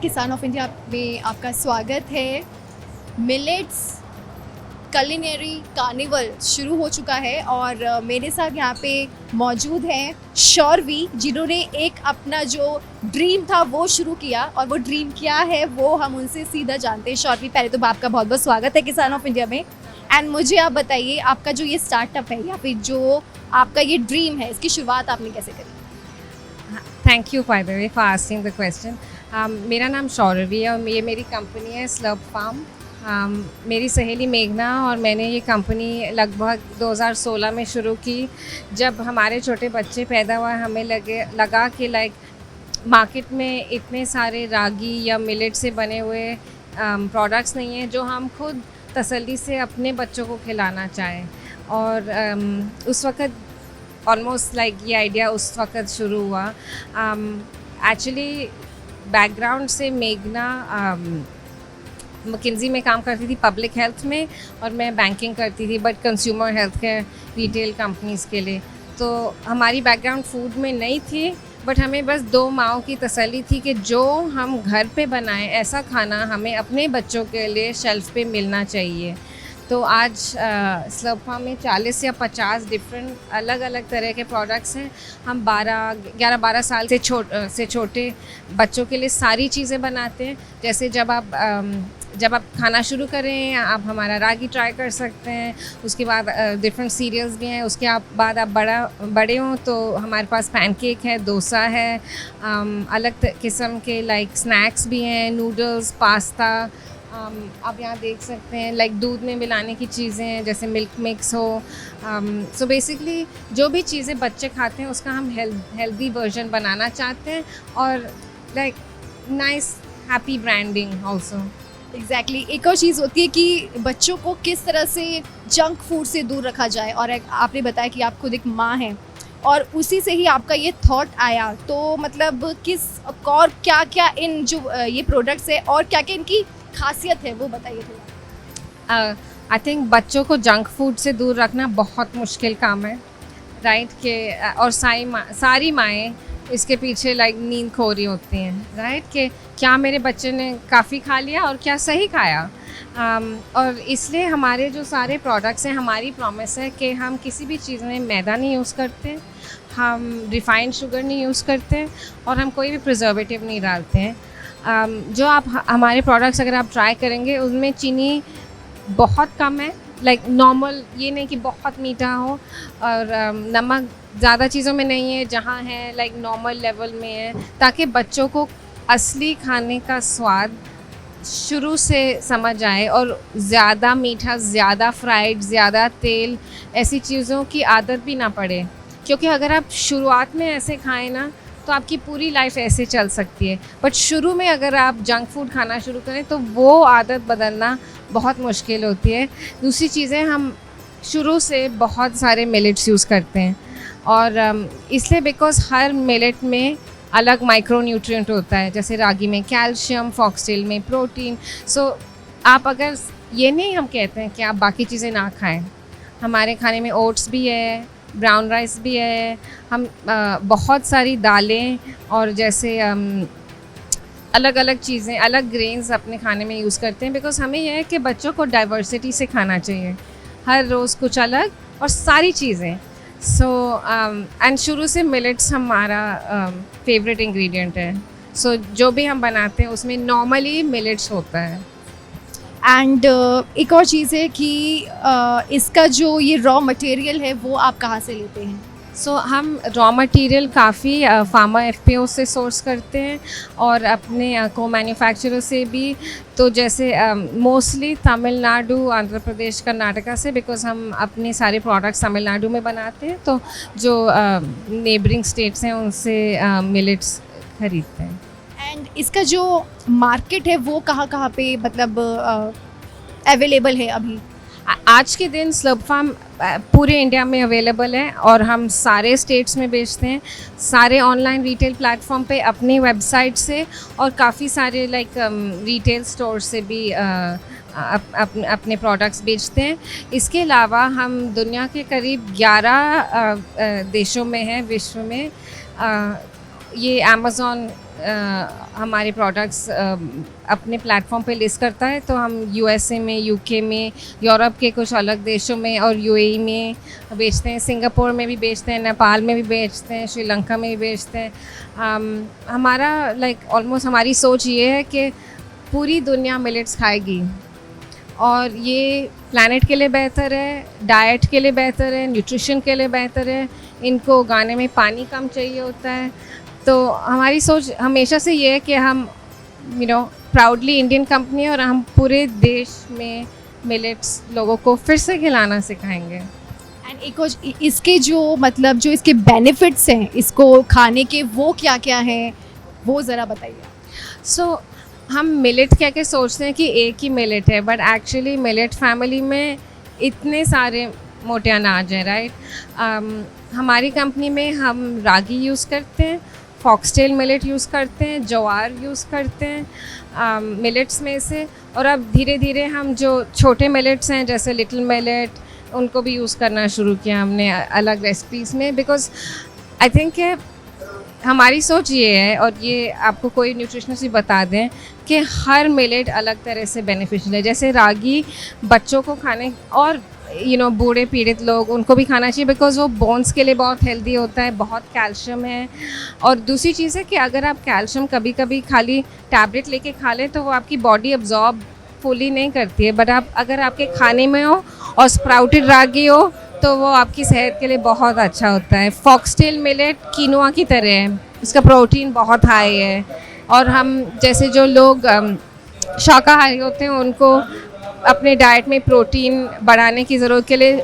किसान of India में आपका स्वागत है। मिलेट्स कलिनरी कार्निवल शुरू हो चुका है और मेरे साथ यहाँ पे मौजूद हैं शौरवी, जिन्होंने एक अपना जो ड्रीम था वो शुरू किया और वो ड्रीम क्या है वो हम उनसे सीधा जानते हैं। शौरवी, पहले तो आपका बहुत बहुत स्वागत है किसान ऑफ इंडिया में। एंड मुझे आप बताइए, आपका जो ये स्टार्टअप है या फिर जो आपका ये ड्रीम है, इसकी शुरुआत आपने कैसे करी? Thank you by the way for asking the question. मेरा नाम शौरवी है और ये मेरी कंपनी है स्लर्प फार्म। मेरी सहेली मेघना और मैंने ये कंपनी लगभग 2016 में शुरू की। जब हमारे छोटे बच्चे पैदा हुआ हमें लगा कि मार्केट में इतने सारे रागी या मिलेट से बने हुए प्रोडक्ट्स नहीं हैं जो हम खुद तसल्ली से अपने बच्चों को खिलाना चाहें। और उस वक़्त ऑलमोस्ट ये आइडिया उस वक़्त शुरू हुआ। एक्चुअली बैकग्राउंड से मेघना McKinsey में काम करती थी पब्लिक हेल्थ में, और मैं बैंकिंग करती थी but consumer health care retail companies के लिए। तो हमारी बैकग्राउंड फूड में नहीं थी, बट हमें बस दो माँओं की तसल्ली थी कि जो हम घर पे बनाएं ऐसा खाना हमें अपने बच्चों के लिए शेल्फ पे मिलना चाहिए। तो आज स्लर्प फार्म में 40 या 50 डिफरेंट अलग अलग तरह के प्रोडक्ट्स हैं। हम 11-12 साल से छोटे बच्चों के लिए सारी चीज़ें बनाते हैं। जैसे जब आप खाना शुरू करें आप हमारा रागी ट्राई कर सकते हैं। उसके बाद डिफरेंट सीरियल्स भी हैं। उसके बाद आप बड़े हों तो हमारे पास पैनकेक है, डोसा है, अलग किस्म के स्नैक्स भी हैं, नूडल्स, पास्ता। आप यहाँ देख सकते हैं दूध में मिलाने की चीज़ें हैं, जैसे मिल्क मिक्स हो। सो बेसिकली जो भी चीज़ें बच्चे खाते हैं उसका हम हेल्दी वर्जन बनाना चाहते हैं, और nice happy branding also. Exactly एक और चीज़ होती है कि बच्चों को किस तरह से जंक फूड से दूर रखा जाए। और आपने बताया कि आप खुद एक माँ हैं और उसी से ही आपका ये थॉट आया। तो मतलब किस और क्या क्या इन जो ये प्रोडक्ट्स है और क्या क्या इनकी खासियत है वो बताइए थोड़ा। आई थिंक बच्चों को जंक फूड से दूर रखना बहुत मुश्किल काम है, राइट? और सारी माएँ इसके पीछे नींद खो रही होती हैं, राइट? कि क्या मेरे बच्चे ने काफ़ी खा लिया और क्या सही खाया। और इसलिए हमारे जो सारे प्रोडक्ट्स हैं, हमारी प्रॉमिस है कि हम किसी भी चीज़ में मैदा नहीं यूज़ करते, हम रिफाइंड शुगर नहीं यूज़ करते, और हम कोई भी प्रिजर्वेटिव नहीं डालते हैं। जो आप हमारे प्रोडक्ट्स अगर आप ट्राई करेंगे उनमें चीनी बहुत कम है, नॉर्मल, ये नहीं कि बहुत मीठा हो, और नमक ज़्यादा चीज़ों में नहीं है, जहाँ है नॉर्मल लेवल में है, ताकि बच्चों को असली खाने का स्वाद शुरू से समझ आए और ज़्यादा मीठा, ज़्यादा फ्राइड, ज़्यादा तेल, ऐसी चीज़ों की आदत भी ना पड़े। क्योंकि अगर आप शुरुआत में ऐसे खाएं ना तो आपकी पूरी लाइफ ऐसे चल सकती है, बट शुरू में अगर आप जंक फूड खाना शुरू करें तो वो आदत बदलना बहुत मुश्किल होती है। दूसरी चीज़ें, हम शुरू से बहुत सारे मिलेट्स यूज़ करते हैं, और इसलिए बिकॉज़ हर मिलेट में अलग माइक्रो न्यूट्रिएंट होता है। जैसे रागी में कैल्शियम, फॉक्सटेल में प्रोटीन। सो आप अगर ये नहीं हम कहते हैं कि आप बाकी चीज़ें ना खाएं, हमारे खाने में ओट्स भी है, ब्राउन राइस भी है, हम बहुत सारी दालें और जैसे अलग अलग चीज़ें, अलग ग्रेन्स अपने खाने में यूज़ करते हैं। बिकॉज़ हमें यह है कि बच्चों को डाइवर्सिटी से खाना चाहिए, हर रोज़ कुछ अलग और सारी चीज़ें। सो एंड शुरू से मिलेट्स हमारा फेवरेट इंग्रेडिएंट है। सो जो भी हम बनाते हैं उसमें नॉर्मली मिलेट्स होता है। एंड एक और चीज़ है कि इसका जो ये रॉ मटेरियल है वो आप कहाँ से लेते हैं? सो हम रॉ मटेरियल काफ़ी फार्मा FPO से सोर्स करते हैं और अपने को मैन्युफैक्चरर से भी। तो जैसे मोस्टली तमिलनाडु, आंध्र प्रदेश, कर्नाटका से, बिकॉज़ हम अपने सारे प्रोडक्ट्स तमिलनाडु में बनाते हैं, तो जो नेबरिंग स्टेट्स हैं उनसे मिलेट्स खरीदते हैं। एंड इसका जो मार्केट है वो कहाँ पे मतलब अवेलेबल है अभी? आज के दिन स्लर्प फार्म पूरे इंडिया में अवेलेबल है और हम सारे स्टेट्स में बेचते हैं, सारे ऑनलाइन रिटेल प्लेटफॉर्म पे, अपनी वेबसाइट से, और काफ़ी सारे रिटेल स्टोर से भी अपने प्रोडक्ट्स बेचते हैं। इसके अलावा हम दुनिया के करीब 11 देशों में हैं विश्व में। ये अमेज़ॉन हमारे प्रोडक्ट्स अपने प्लेटफॉर्म पे लिस्ट करता है, तो हम यूएसए में, यूके में, यूरोप के कुछ अलग देशों में और यूएई में बेचते हैं, सिंगापुर में भी बेचते हैं, नेपाल में भी बेचते हैं, श्रीलंका में भी बेचते हैं। हमारा ऑलमोस्ट हमारी सोच ये है कि पूरी दुनिया मिलेट्स खाएगी और ये प्लैनेट के लिए बेहतर है, डाइट के लिए बेहतर है, न्यूट्रिशन के लिए बेहतर है। इनको उगाने में पानी कम चाहिए होता है। तो हमारी सोच हमेशा से ये है कि हम प्राउडली इंडियन कंपनी है और हम पूरे देश में मिलेट्स लोगों को फिर से खिलाना सिखाएंगे। एंड एक और इसके जो इसके बेनिफिट्स हैं इसको खाने के, वो क्या क्या हैं वो ज़रा बताइए। सो हम मिलेट कह के सोचते हैं कि एक ही मिलेट है, बट एक्चुअली मिलेट फैमिली में इतने सारे मोटे अनाज हैं, राइट। हमारी कंपनी में हम रागी यूज़ करते हैं, फॉक्सटेल मिलेट यूज़ करते हैं, ज्वार यूज़ करते हैं मिलेट्स में से। और अब धीरे धीरे हम जो छोटे मिलेट्स हैं जैसे लिटिल मिलेट, उनको भी यूज़ करना शुरू किया हमने अलग रेसिपीज़ में, बिकॉज आई थिंक हमारी सोच ये है, और ये आपको कोई न्यूट्रिशनिस्ट भी बता दें, कि हर मिलेट अलग तरह से बेनिफिशियल है। जैसे रागी बच्चों को खाने और बूढ़े पीड़ित लोग, उनको भी खाना चाहिए बिकॉज़ वो बोन्स के लिए बहुत हेल्दी होता है, बहुत कैल्शियम है। और दूसरी चीज़ है कि अगर आप कैल्शियम कभी कभी खाली टैबलेट लेके खा लें तो वो आपकी बॉडी अब्जॉर्ब फुली नहीं करती है, बट अगर आपके खाने में हो और स्प्राउटेड रागी हो तो वो आपकी सेहत के लिए बहुत अच्छा होता है। फॉक्सटेल मिलेट कीनोआ की तरह है, इसका प्रोटीन बहुत हाई है। और हम जैसे जो लोग शाकाहारी होते हैं उनको अपने डाइट में प्रोटीन बढ़ाने की ज़रूरत के लिए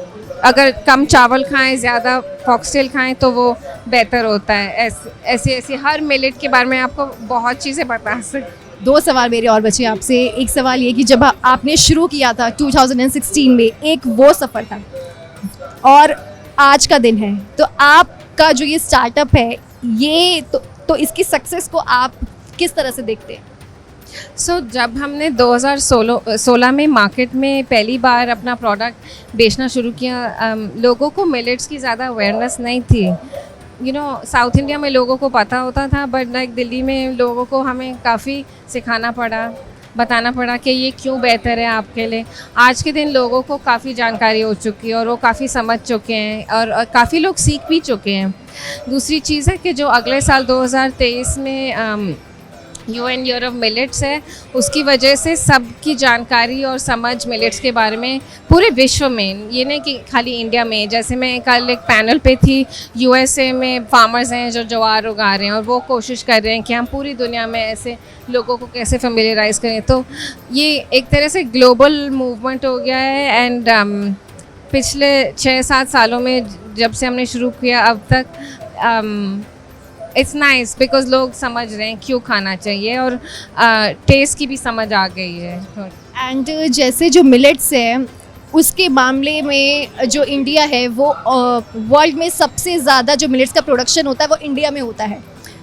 अगर कम चावल खाएं, ज़्यादा फॉक्सटेल खाएं तो वो बेहतर होता है। ऐसे हर मिलेट के बारे में आपको बहुत चीज़ें बता सकते। 2 सवाल मेरे और बचे आपसे। एक सवाल ये कि जब आपने शुरू किया था 2016 में, एक वो सफ़र था और आज का दिन है, तो आपका जो ये स्टार्टअप है ये तो इसकी सक्सेस को आप किस तरह से देखते हैं? जब हमने 2016 में मार्केट में पहली बार अपना प्रोडक्ट बेचना शुरू किया, लोगों को मिलेट्स की ज़्यादा अवेयरनेस नहीं थी। साउथ इंडिया में लोगों को पता होता था, बट दिल्ली में लोगों को हमें काफ़ी सिखाना पड़ा, बताना पड़ा कि ये क्यों बेहतर है आपके लिए। आज के दिन लोगों को काफ़ी जानकारी हो चुकी है और वो काफ़ी समझ चुके हैं और काफ़ी लोग सीख भी चुके हैं। दूसरी चीज़ है कि जो अगले साल 2023 में UN ईयर ऑफ मिलेट्स है, उसकी वजह से सबकी जानकारी और समझ मिलेट्स के बारे में पूरे विश्व में, ये नहीं कि खाली इंडिया में। जैसे मैं कल एक पैनल पे थी, USA में फार्मर्स हैं जो ज्वार उगा रहे हैं और वो कोशिश कर रहे हैं कि हम पूरी दुनिया में ऐसे लोगों को कैसे फेमिलियराइज करें। तो ये एक तरह से ग्लोबल मूवमेंट हो गया है। एंड पिछले 6-7 सालों में जब से हमने शुरू किया अब तक इट्स नाइस बिकॉज लोग समझ रहे हैं क्यों खाना चाहिए और टेस्ट की भी समझ आ गई है। एंड जैसे जो मिलेट्स है उसके मामले में जो इंडिया है वो वर्ल्ड में सबसे ज़्यादा जो मिलेट्स का प्रोडक्शन होता है वो इंडिया में होता है।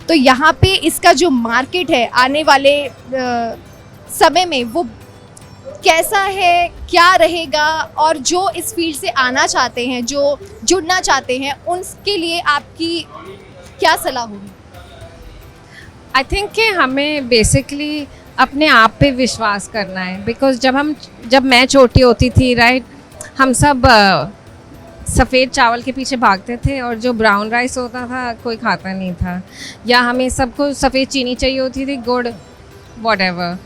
तो यहाँ पे इसका जो मार्केट है आने वाले समय में वो कैसा है, क्या रहेगा, और जो इस फील्ड से आना चाहते हैं, जो जुड़ना चाहते हैं, उनके लिए आपकी क्या सलाह होगी? आई थिंक कि हमें बेसिकली अपने आप पे विश्वास करना है, बिकॉज जब मैं छोटी होती थी, राइट, हम सब सफ़ेद चावल के पीछे भागते थे और जो ब्राउन राइस होता था कोई खाता नहीं था, या हमें सबको सफ़ेद चीनी चाहिए होती थी, गुड़, व्हाटएवर।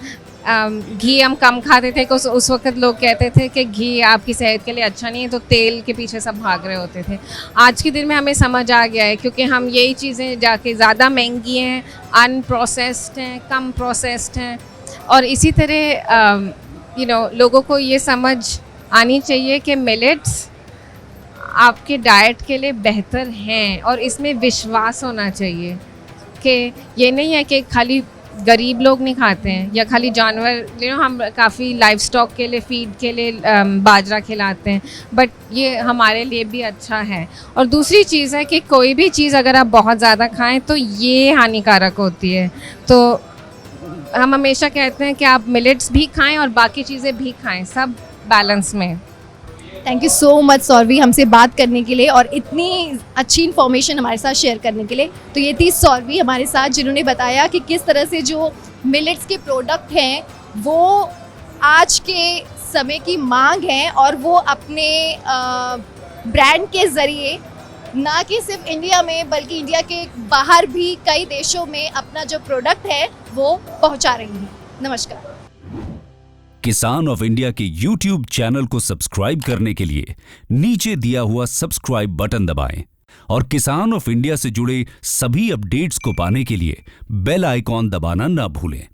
घी हम कम खाते थे, उस वक्त लोग कहते थे कि घी आपकी सेहत के लिए अच्छा नहीं है, तो तेल के पीछे सब भाग रहे होते थे। आज के दिन में हमें समझ आ गया है, क्योंकि हम यही चीज़ें जाके ज़्यादा महंगी हैं, अनप्रोसेस्ड हैं, कम प्रोसेस्ड हैं, और इसी तरह लोगों को ये समझ आनी चाहिए कि मिलेट्स आपके डाइट के लिए बेहतर हैं, और इसमें विश्वास होना चाहिए कि ये नहीं है कि खाली गरीब लोग नहीं खाते हैं या खाली जानवर, हम काफ़ी लाइव स्टॉक के लिए, फीड के लिए बाजरा खिलाते हैं, बट ये हमारे लिए भी अच्छा है। और दूसरी चीज़ है कि कोई भी चीज़ अगर आप बहुत ज़्यादा खाएं तो ये हानिकारक होती है। तो हम हमेशा कहते हैं कि आप मिलेट्स भी खाएं और बाकी चीज़ें भी खाएं, सब बैलेंस में। थैंक यू सो मच सौरवी हमसे बात करने के लिए और इतनी अच्छी इन्फॉर्मेशन हमारे साथ शेयर करने के लिए। तो ये थी सौरवी हमारे साथ, जिन्होंने बताया कि किस तरह से जो मिलेट्स के प्रोडक्ट हैं वो आज के समय की मांग है और वो अपने ब्रांड के ज़रिए ना कि सिर्फ इंडिया में बल्कि इंडिया के बाहर भी कई देशों में अपना जो प्रोडक्ट है वो पहुंचा रही हैं। नमस्कार। किसान ऑफ इंडिया के YouTube चैनल को सब्सक्राइब करने के लिए नीचे दिया हुआ सब्सक्राइब बटन दबाएं और किसान ऑफ इंडिया से जुड़े सभी अपडेट्स को पाने के लिए बेल आइकॉन दबाना ना भूलें।